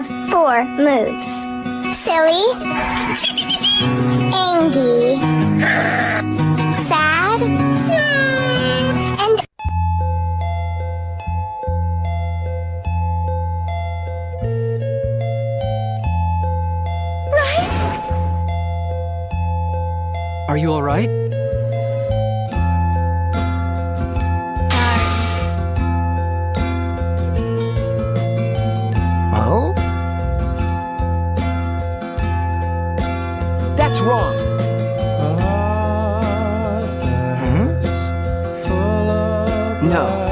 have 4 moods. Silly, angry, sad, and right? Are you all right? Oh? That's wrong. Hmm? No.